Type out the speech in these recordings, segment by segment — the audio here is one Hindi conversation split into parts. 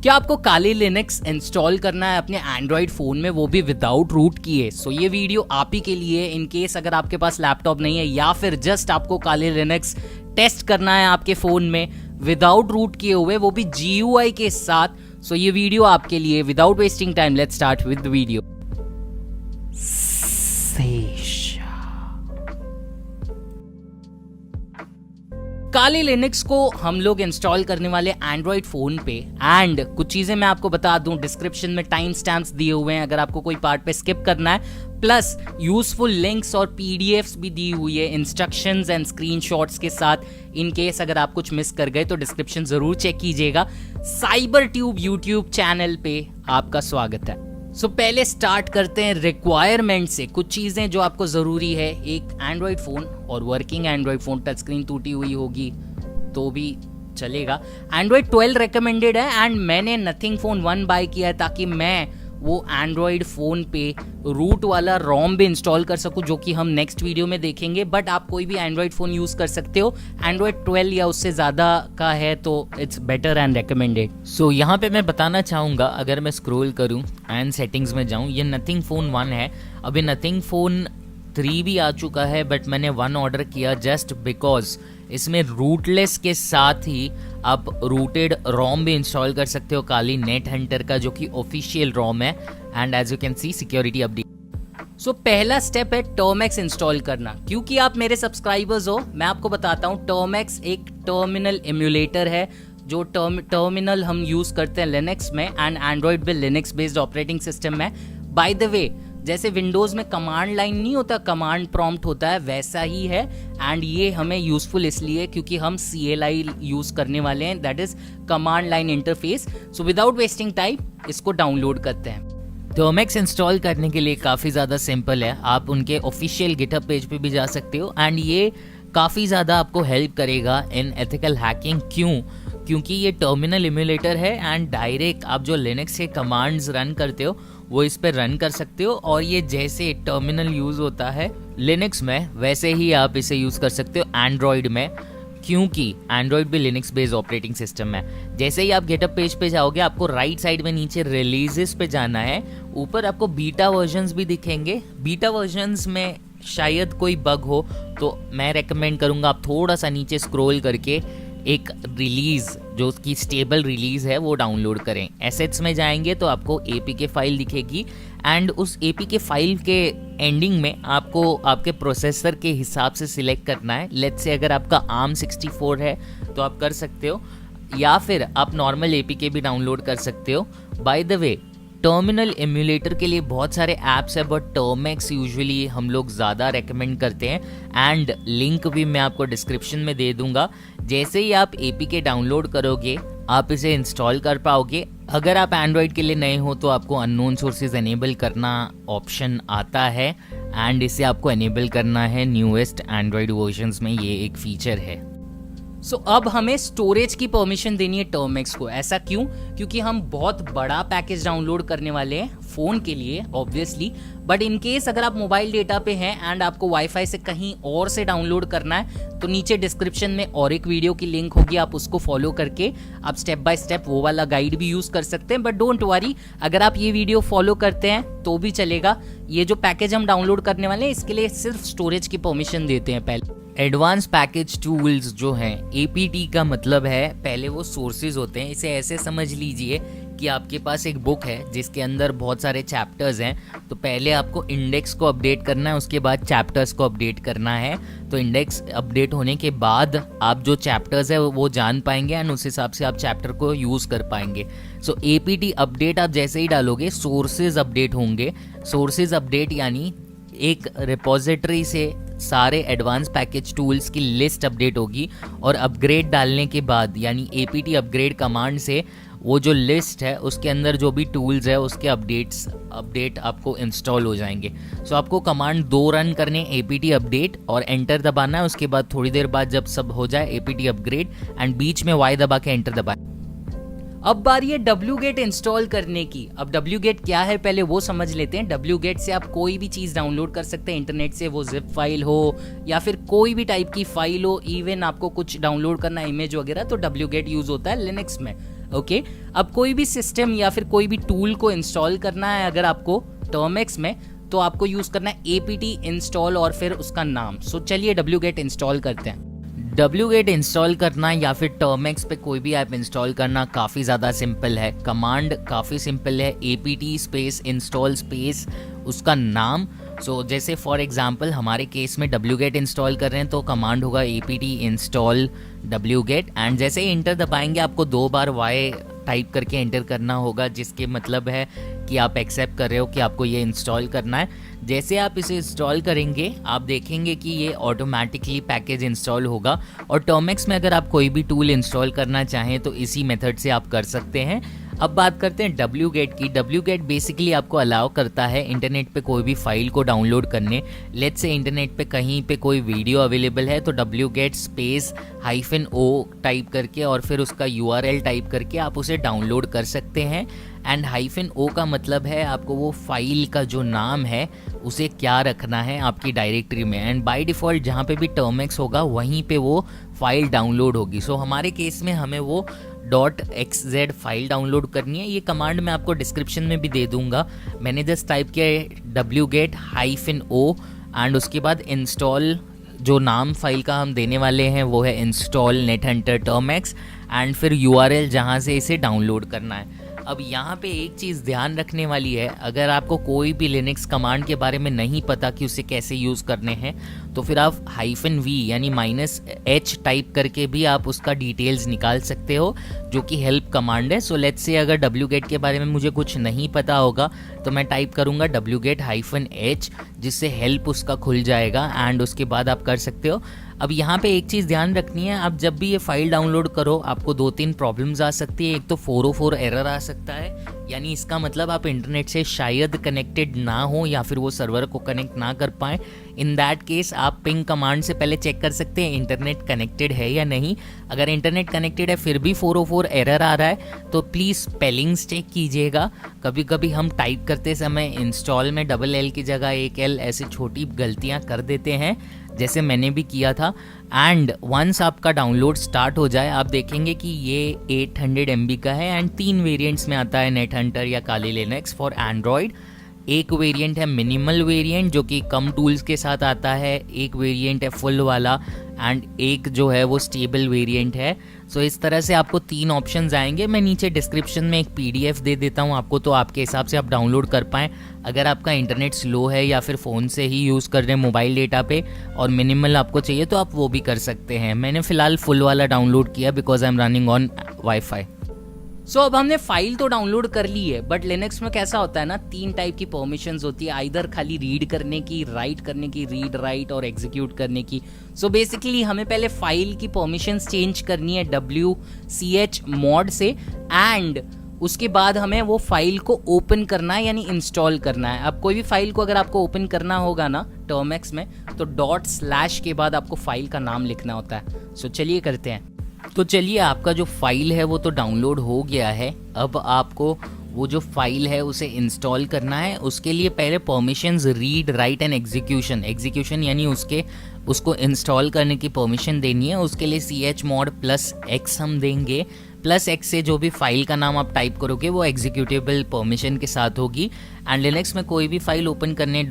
क्या आपको काली लिनक्स इंस्टॉल करना है अपने एंड्रॉइड फ़ोन में, वो भी विदाउट रूट किए? सो ये वीडियो आप ही के लिए, इन केस अगर आपके पास लैपटॉप नहीं है या फिर जस्ट आपको काली लिनक्स टेस्ट करना है आपके फ़ोन में विदाउट रूट किए हुए, वो भी GUI के साथ। सो ये वीडियो आपके लिए। Without wasting time let's start with the video. Kali Linux को हम लोग इंस्टॉल करने वाले एंड्रॉइड फोन पे, एंड कुछ चीजें मैं आपको बता दूं, डिस्क्रिप्शन में टाइम स्टैम्प्स दिए हुए हैं अगर आपको कोई पार्ट पे स्किप करना है, प्लस यूजफुल लिंक्स और PDFs भी दी हुई है इंस्ट्रक्शंस एंड स्क्रीनशॉट्स के साथ। इन केस अगर आप कुछ मिस कर गए तो डिस्क्रिप्शन जरूर चेक कीजिएगा। साइबर ट्यूब यूट्यूब चैनल पे आपका स्वागत है। सो पहले स्टार्ट करते हैं रिक्वायरमेंट से। कुछ चीज़ें जो आपको ज़रूरी है, एक एंड्रॉयड फ़ोन और working Android phone, touch screen टूटी हुई होगी तो भी चलेगा। एंड्रॉयड 12 रिकमेंडेड है एंड मैंने नथिंग फ़ोन 1 बाय किया है ताकि मैं वो एंड्रॉयड फ़ोन पे रूट वाला रोम भी इंस्टॉल कर सकूं, जो कि हम नेक्स्ट वीडियो में देखेंगे। बट आप कोई भी एंड्रॉयड फ़ोन यूज़ कर सकते हो, एंड्रॉयड 12 या उससे ज़्यादा का है तो इट्स बेटर एंड रिकमेंडेड। सो यहाँ पे मैं बताना चाहूँगा, अगर मैं स्क्रॉल करूँ एंड सेटिंग्स में जाऊँ, ये नथिंग फ़ोन 1 है। अभी नथिंग फ़ोन 3 भी आ चुका है, बट मैंने 1 ऑर्डर किया जस्ट बिकॉज इसमें रूटलेस के साथ ही आप रूटेड रोम भी इंस्टॉल कर सकते हो, काली नेट हंटर का, जो कि ऑफिशियल रोम है। And as you can see security update. So पहला स्टेप है टर्मैक्स इंस्टॉल करना। क्योंकि आप मेरे सब्सक्राइबर्स हो, मैं आपको बताता हूँ, टर्मैक्स एक टर्मिनल एम्यूलेटर है जो टर्मिनल हम यूज़ करते हैं लिनक्स में, एंड एंड्रॉयड भी लिनक्स बेस्ड ऑपरेटिंग सिस्टम है। बाय द वे, जैसे विंडोज़ में कमांड लाइन नहीं होता, कमांड प्रॉम्प्ट होता है, वैसा ही है। एंड ये हमें यूज़फुल इसलिए क्योंकि हम CLI यूज़ करने वाले हैं, that is command line interface. So without wasting time इसको डाउनलोड करते हैं। टर्मैक्स इंस्टॉल करने के लिए काफ़ी ज़्यादा सिंपल है। आप उनके ऑफिशियल गिटहब पेज पे भी जा सकते हो एंड ये काफ़ी ज़्यादा आपको हेल्प करेगा इन एथिकल हैकिंग। क्योंकि ये टर्मिनल इम्यूलेटर है एंड डायरेक्ट आप जो लिनक्स के कमांड्स रन करते हो वो इस पर रन कर सकते हो, और ये जैसे टर्मिनल यूज़ होता है लिनक्स में वैसे ही आप इसे यूज़ कर सकते हो एंड्रॉयड में, क्योंकि एंड्रॉयड भी लिनक्स बेस्ड ऑपरेटिंग सिस्टम है। जैसे ही आप गेटअप पेज पे जाओगे, आपको राइट साइड में नीचे रिलीजेस पे जाना है, ऊपर आपको बीटा वर्जन्स भी दिखेंगे। बीटा वर्जन्स में शायद कोई बग हो तो मैं रेकमेंड करूँगा आप थोड़ा सा नीचे स्क्रॉल करके एक रिलीज़, जो उसकी स्टेबल रिलीज़ है, वो डाउनलोड करें। एसेट्स में जाएंगे तो आपको APK फाइल दिखेगी एंड उस APK फाइल के एंडिंग में आपको आपके प्रोसेसर के हिसाब से सिलेक्ट करना है। लेट्स से अगर आपका ARM64 है तो आप कर सकते हो, या फिर आप नॉर्मल APK भी डाउनलोड कर सकते हो। By the way, terminal emulator के लिए बहुत सारे ऐप्स है, बट टर्मैक्स यूजुअली हम लोग ज़्यादा रेकमेंड करते हैं एंड लिंक भी मैं आपको डिस्क्रिप्शन में दे दूंगा। जैसे ही आप APK डाउनलोड करोगे आप इसे इंस्टॉल कर पाओगे। अगर आप एंड्रॉयड के लिए नए हो तो आपको अननोन सोर्सेज एनेबल करना ऑप्शन आता है एंड इसे आपको एनेबल करना है न्यूएस्ट एंड्रॉयड वर्जन्स में, ये एक फीचर है। सो अब हमें स्टोरेज की परमिशन देनी है टर्मैक्स को। ऐसा क्यों? क्योंकि हम बहुत बड़ा पैकेज डाउनलोड करने वाले हैं फ़ोन के लिए ऑब्वियसली, बट इन केस अगर आप मोबाइल डेटा पे हैं एंड आपको वाईफाई से कहीं और से डाउनलोड करना है तो नीचे डिस्क्रिप्शन में और एक वीडियो की लिंक होगी, आप उसको फॉलो करके आप स्टेप बाय स्टेप वो वाला गाइड भी यूज़ कर सकते हैं। बट डोंट वरी, अगर आप ये वीडियो फॉलो करते हैं तो भी चलेगा। ये जो पैकेज हम डाउनलोड करने वाले हैं इसके लिए सिर्फ स्टोरेज की परमिशन देते हैं पहले। एडवांस पैकेज टूल्स जो हैं, APT का मतलब है पहले वो सोर्सेज होते हैं। इसे ऐसे समझ लीजिए कि आपके पास एक बुक है जिसके अंदर बहुत सारे चैप्टर्स हैं, तो पहले आपको इंडेक्स को अपडेट करना है, उसके बाद चैप्टर्स को अपडेट करना है। तो इंडेक्स अपडेट होने के बाद आप जो चैप्टर्स है वो जान पाएंगे एंड उस हिसाब से आप चैप्टर को यूज़ कर पाएंगे। सो APT अपडेट आप जैसे ही डालोगे सोर्सेज अपडेट होंगे। सोर्सेज अपडेट यानी एक रिपोजिटरी से सारे एडवांस पैकेज टूल्स की लिस्ट अपडेट होगी, और अपग्रेड डालने के बाद यानी APT अपग्रेड कमांड से वो जो लिस्ट है उसके अंदर जो भी टूल्स है उसके अपडेट आपको इंस्टॉल हो जाएंगे। सो आपको कमांड 2 रन करने, APT अपडेट और एंटर दबाना है। उसके बाद थोड़ी देर बाद जब सब हो जाए APT अपग्रेड एंड बीच में Y दबा के एंटर दबाएं। अब बारी है wget इंस्टॉल करने की। अब wget क्या है पहले वो समझ लेते हैं। wget से आप कोई भी चीज़ डाउनलोड कर सकते हैं इंटरनेट से, वो जिप फाइल हो या फिर कोई भी टाइप की फाइल हो, इवन आपको कुछ डाउनलोड करना इमेज वगैरह, तो wget यूज़ होता है लिनक्स में। ओके अब कोई भी सिस्टम या फिर कोई भी टूल को इंस्टॉल करना है अगर आपको टर्मेक्स में, तो आपको यूज करना है apt इंस्टॉल और फिर उसका नाम। सो चलिए wget इंस्टॉल करते हैं। wget इंस्टॉल करना या फिर टर्मेक्स पे कोई भी ऐप इंस्टॉल करना काफ़ी ज़्यादा सिंपल है। कमांड काफ़ी सिंपल है, apt स्पेस इंस्टॉल स्पेस उसका नाम। सो जैसे फॉर एग्जांपल हमारे केस में wget इंस्टॉल कर रहे हैं तो कमांड होगा apt इंस्टॉल wget एंड जैसे ही इंटर दबाएंगे आपको 2 बार y टाइप करके एंटर करना होगा, जिसके मतलब है कि आप एक्सेप्ट कर रहे हो कि आपको ये इंस्टॉल करना है। जैसे आप इसे इंस्टॉल करेंगे आप देखेंगे कि ये ऑटोमेटिकली पैकेज इंस्टॉल होगा। और टर्मेक्स में अगर आप कोई भी टूल इंस्टॉल करना चाहें तो इसी मेथड से आप कर सकते हैं। अब बात करते हैं wget की। wget बेसिकली आपको अलाउ करता है इंटरनेट पे कोई भी फाइल को डाउनलोड करने। लेट्स से इंटरनेट पे कहीं पे कोई वीडियो अवेलेबल है तो wget स्पेस -o टाइप करके और फिर उसका URL टाइप करके आप उसे डाउनलोड कर सकते हैं। एंड -o का मतलब है आपको वो फाइल का जो नाम है उसे क्या रखना है आपकी डायरेक्टरी में, एंड बाय डिफ़ॉल्ट जहाँ पे भी टर्मेक्स होगा वहीं पे वो फाइल डाउनलोड होगी। सो हमारे केस में हमें वो .xz फाइल डाउनलोड करनी है। ये कमांड मैं आपको डिस्क्रिप्शन में भी दे दूंगा। मैंने जस्ट टाइप किया है wget -o एंड उसके बाद इंस्टॉल, जो नाम फाइल का हम देने वाले हैं वो है इंस्टॉल नेटहंटर टर्मेक्स एंड फिर URL जहाँ से इसे डाउनलोड करना है। अब यहाँ पे एक चीज़ ध्यान रखने वाली है, अगर आपको कोई भी लिनक्स कमांड के बारे में नहीं पता कि उसे कैसे यूज़ करने हैं तो फिर आप -v यानी -h टाइप करके भी आप उसका डिटेल्स निकाल सकते हो, जो कि हेल्प कमांड है। सो लेट्स से अगर wget के बारे में मुझे कुछ नहीं पता होगा तो मैं टाइप करूँगा wget -h, जिससे हेल्प उसका खुल जाएगा एंड उसके बाद आप कर सकते हो। अब यहाँ पे एक चीज़ ध्यान रखनी है, आप जब भी ये फाइल डाउनलोड करो आपको 2-3 प्रॉब्लम्स आ सकती है। एक तो 404 एरर आ सकता है, यानी इसका मतलब आप इंटरनेट से शायद कनेक्टेड ना हो या फिर वो सर्वर को कनेक्ट ना कर पाएँ। इन दैट केस आप पिंग कमांड से पहले चेक कर सकते हैं इंटरनेट कनेक्टेड है या नहीं। अगर इंटरनेट कनेक्टेड है फिर भी 404 एरर आ रहा है तो प्लीज़ स्पेलिंग्स चेक कीजिएगा। कभी कभी हम टाइप करते समय इंस्टॉल में डबल L की जगह एक L ऐसी छोटी गलतियाँ कर देते हैं, जैसे मैंने भी किया था। एंड वंस आपका डाउनलोड स्टार्ट हो जाए आप देखेंगे कि ये 800 MB का है एंड 3 वेरिएंट्स में आता है, नेटहंटर या काली लिनक्स फॉर एंड्रॉयड। एक वेरिएंट है मिनिमल वेरिएंट जो कि कम टूल्स के साथ आता है, एक वेरिएंट है फुल वाला एंड एक जो है वो स्टेबल वेरिएंट है। सो इस तरह से आपको 3 ऑप्शंस आएंगे। मैं नीचे डिस्क्रिप्शन में एक PDF दे देता हूँ आपको, तो आपके हिसाब से आप डाउनलोड कर पाएँ। अगर आपका इंटरनेट स्लो है या फिर फ़ोन से ही यूज़ कर रहे हैं मोबाइल डेटा पे और मिनिमल आपको चाहिए तो आप वो भी कर सकते हैं। मैंने फ़िलहाल फुल वाला डाउनलोड किया because I am running on WiFi. So अब हमने फाइल तो डाउनलोड कर ली है, बट लिनक्स में कैसा होता है ना, 3 टाइप की परमिशंस होती है, आइदर खाली रीड करने की, राइट करने की, रीड राइट और एग्जीक्यूट करने की। सो बेसिकली हमें पहले फाइल की परमिशंस चेंज करनी है wchmod से एंड उसके बाद हमें वो फाइल को ओपन करना है यानी इंस्टॉल करना है। अब कोई भी फाइल को अगर आपको ओपन करना होगा ना टर्मेक्स में तो ./ के बाद आपको फाइल का नाम लिखना होता है। सो चलिए करते हैं। तो चलिए आपका जो फाइल है वो तो डाउनलोड हो गया है। अब आपको वो जो फाइल है उसे इंस्टॉल करना है। उसके लिए पहले permissions read write and execution यानी उसको इंस्टॉल करने की परमिशन देनी है। उसके लिए chmod +x हम देंगे। +x से जो भी फाइल का नाम आप टाइप करोगे वो एग्जीक्यूटेबल परमिशन के साथ होगी। एंड लिनक्स में कोई भी फाइल ओपन करने ./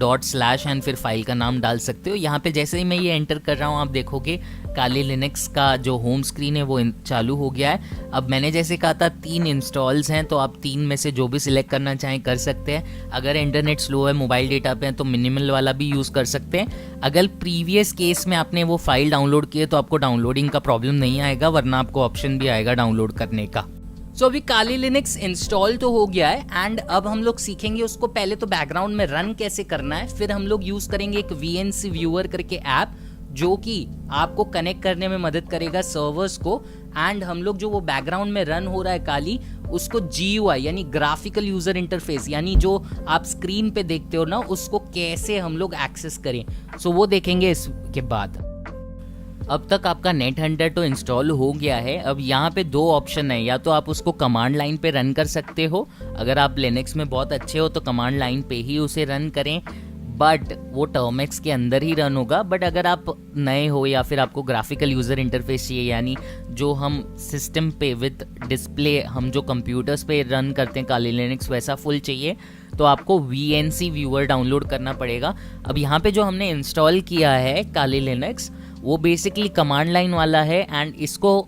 एंड फिर फाइल का नाम डाल सकते हो। यहाँ पे जैसे ही मैं ये एंटर कर रहा हूँ आप देखोगे काली लिनक्स का जो होम स्क्रीन है वो चालू हो गया है। अब मैंने जैसे कहा था 3 इंस्टॉल्स हैं तो आप 3 में से जो भी सिलेक्ट करना चाहें कर सकते हैं। अगर इंटरनेट स्लो है मोबाइल डेटा पे है तो मिनिमल वाला भी यूज़ कर सकते हैं। अगर प्रीवियस केस में आपने वो फाइल डाउनलोड की है तो आपको डाउनलोडिंग का प्रॉब्लम नहीं आएगा, वरना आपको ऑप्शन भी आएगा डाउनलोड करने का। सो अभी काली लिनक्स इंस्टॉल तो हो गया है एंड अब हम लोग सीखेंगे उसको पहले तो बैकग्राउंड में रन कैसे करना है। फिर हम लोग यूज करेंगे एक VNC व्यूअर करके ऐप जो कि आपको कनेक्ट करने में मदद करेगा सर्वर्स को। एंड हम लोग जो वो बैकग्राउंड में रन हो रहा है काली उसको GUI यानी ग्राफिकल यूजर इंटरफेस यानी जो आप स्क्रीन पे देखते हो ना उसको कैसे हम लोग एक्सेस करें, सो वो देखेंगे इसके बाद। अब तक आपका नेटहंटर तो इंस्टॉल हो गया है। अब यहाँ पे 2 ऑप्शन है, या तो आप उसको कमांड लाइन पे रन कर सकते हो, अगर आप लिनक्स में बहुत अच्छे हो तो कमांड लाइन पे ही उसे रन करें। बट वो टर्मेक्स के अंदर ही रन होगा। बट अगर आप नए हो या फिर आपको ग्राफिकल यूज़र इंटरफेस चाहिए, यानी जो हम सिस्टम पे विद डिस्प्ले हम जो कंप्यूटर्स पे रन करते हैं काली लिनक्स वैसा फुल चाहिए, तो आपको VNC व्यूअर डाउनलोड करना पड़ेगा। अब यहाँ पे जो हमने इंस्टॉल किया है काली लिनक्स वो बेसिकली कमांड लाइन वाला है एंड इसको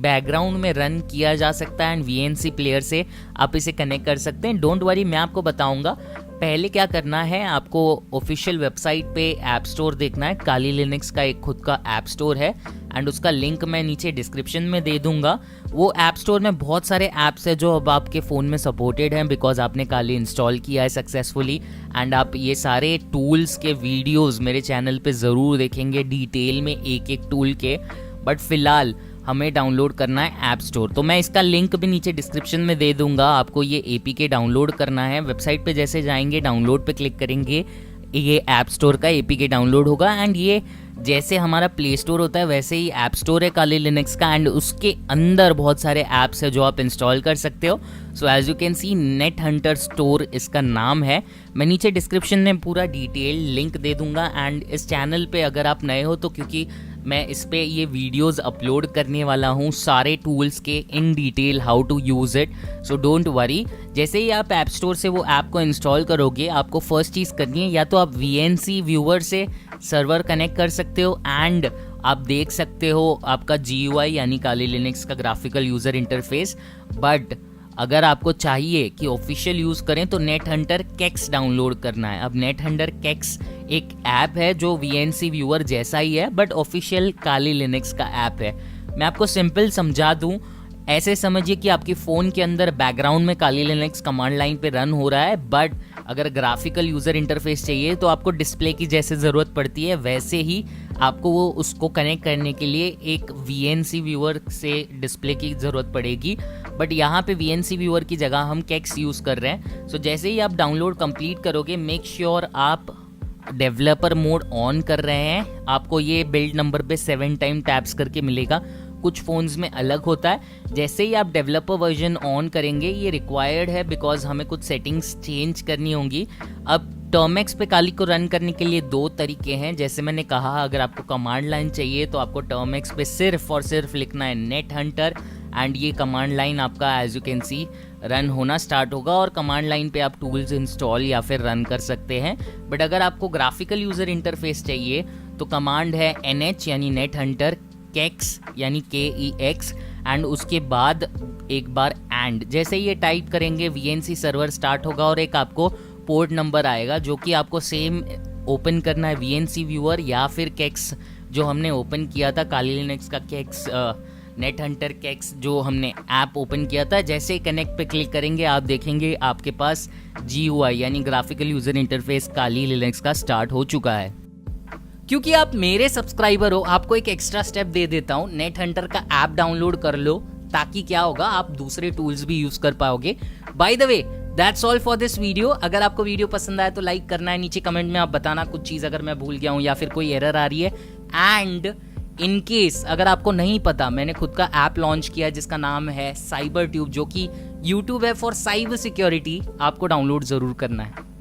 बैकग्राउंड में रन किया जा सकता है एंड VNC प्लेयर से आप इसे कनेक्ट कर सकते हैं। डोंट वरी, मैं आपको बताऊंगा। पहले क्या करना है, आपको ऑफिशियल वेबसाइट पे ऐप स्टोर देखना है। काली लिनक्स का एक खुद का ऐप स्टोर है एंड उसका लिंक मैं नीचे डिस्क्रिप्शन में दे दूंगा। वो ऐप स्टोर में बहुत सारे ऐप्स है जो अब आपके फ़ोन में सपोर्टेड हैं बिकॉज आपने काली इंस्टॉल किया है सक्सेसफुली। एंड आप ये सारे टूल्स के वीडियोस मेरे चैनल पे ज़रूर देखेंगे डिटेल में एक एक टूल के। बट फिलहाल हमें डाउनलोड करना है ऐप स्टोर, तो मैं इसका लिंक भी नीचे डिस्क्रिप्शन में दे दूंगा। आपको ये APK डाउनलोड करना है। वेबसाइट पे जैसे जाएंगे, डाउनलोड पे क्लिक करेंगे, ये ऐप स्टोर का APK डाउनलोड होगा एंड ये जैसे हमारा प्ले स्टोर होता है वैसे ही ऐप स्टोर है काली लिनक्स का एंड उसके अंदर बहुत सारे ऐप्स है जो आप इंस्टॉल कर सकते हो। So as you can see net hunter store इसका नाम है। मैं नीचे डिस्क्रिप्शन में पूरा डिटेल लिंक दे दूंगा एंड इस चैनल पे अगर आप नए हो तो क्योंकि मैं इस पे ये वीडियोस अपलोड करने वाला हूँ सारे टूल्स के in detail, how to use it, so don't worry. जैसे ही आप ऐप स्टोर से वो ऐप को इंस्टॉल करोगे, आपको फर्स्ट चीज़ करनी है या तो आप VNC व्यूअर से सर्वर कनेक्ट कर सकते हो एंड आप देख सकते हो आपका GUI यानी काली लिनक्स का ग्राफिकल यूज़र इंटरफेस। बट अगर आपको चाहिए कि ऑफिशियल यूज़ करें तो नेट हंटर केक्स डाउनलोड करना है। अब नेट हंटर केक्स एक ऐप है जो VNC व्यूअर जैसा ही है बट ऑफिशियल काली लिनक्स का ऐप है। मैं आपको सिंपल समझा दूं, ऐसे समझिए कि आपके फ़ोन के अंदर बैकग्राउंड में काली लिनक्स कमांड लाइन पे रन हो रहा है, बट अगर ग्राफिकल यूज़र इंटरफेस चाहिए तो आपको डिस्प्ले की जैसे ज़रूरत पड़ती है वैसे ही आपको वो उसको कनेक्ट करने के लिए एक VNC व्यूअर से डिस्प्ले की ज़रूरत पड़ेगी। बट यहाँ पे VNC व्यूअर की जगह हम केक्स यूज़ कर रहे हैं। सो जैसे ही आप डाउनलोड कंप्लीट करोगे, मेक श्योर आप डेवलपर मोड ऑन कर रहे हैं। आपको ये बिल्ड नंबर पे 7 टाइम टैप्स करके मिलेगा, कुछ फ़ोन्स में अलग होता है। जैसे ही आप डेवलपर वर्जन ऑन करेंगे, ये रिक्वायर्ड है बिकॉज हमें कुछ सेटिंग्स चेंज करनी होंगी। अब टर्मेक्स पे काली को रन करने के लिए 2 तरीके हैं। जैसे मैंने कहा, अगर आपको कमांड लाइन चाहिए तो आपको टर्मेक्स पे सिर्फ और सिर्फ लिखना है नेट हंटर एंड ये कमांड लाइन आपका as you can see run होना स्टार्ट होगा और कमांड लाइन पे आप टूल्स इंस्टॉल या फिर रन कर सकते हैं। बट अगर आपको ग्राफिकल यूज़र इंटरफेस चाहिए तो कमांड है NH यानी नेट हंटर, केक्स यानी KEX एंड उसके बाद एक बार एंड जैसे ये टाइप करेंगे VNC सर्वर स्टार्ट होगा और एक आपको पोर्ट नंबर आएगा जो कि आपको सेम ओपन करना है VNC व्यूअर या फिर केक्स जो हमने ओपन किया था काली लिनक्स का केक्स नेट हंटर केक्स जो हमने ऐप ओपन किया था। जैसे ही कनेक्ट पे क्लिक करेंगे आप देखेंगे आपके पास GUI यानी ग्राफिकल यूज़र इंटरफेस काली लिनक्स का स्टार्ट हो चुका है। क्योंकि आप मेरे सब्सक्राइबर हो, आपको एक एक्स्ट्रा स्टेप दे देता हूँ, नेट हंटर का ऐप डाउनलोड कर लो ताकि क्या होगा आप दूसरे टूल्स भी यूज कर पाओगे। By the way, that's all for this video. अगर आपको वीडियो पसंद आया तो लाइक करना है, नीचे कमेंट में आप बताना कुछ चीज़ अगर मैं भूल गया हूँ या फिर कोई एरर आ रही है। एंड इन केस अगर आपको नहीं पता, मैंने खुद का ऐप लॉन्च किया है जिसका नाम है साइबर ट्यूब, जो कि यूट्यूब है फॉर साइबर सिक्योरिटी, आपको डाउनलोड जरूर करना है।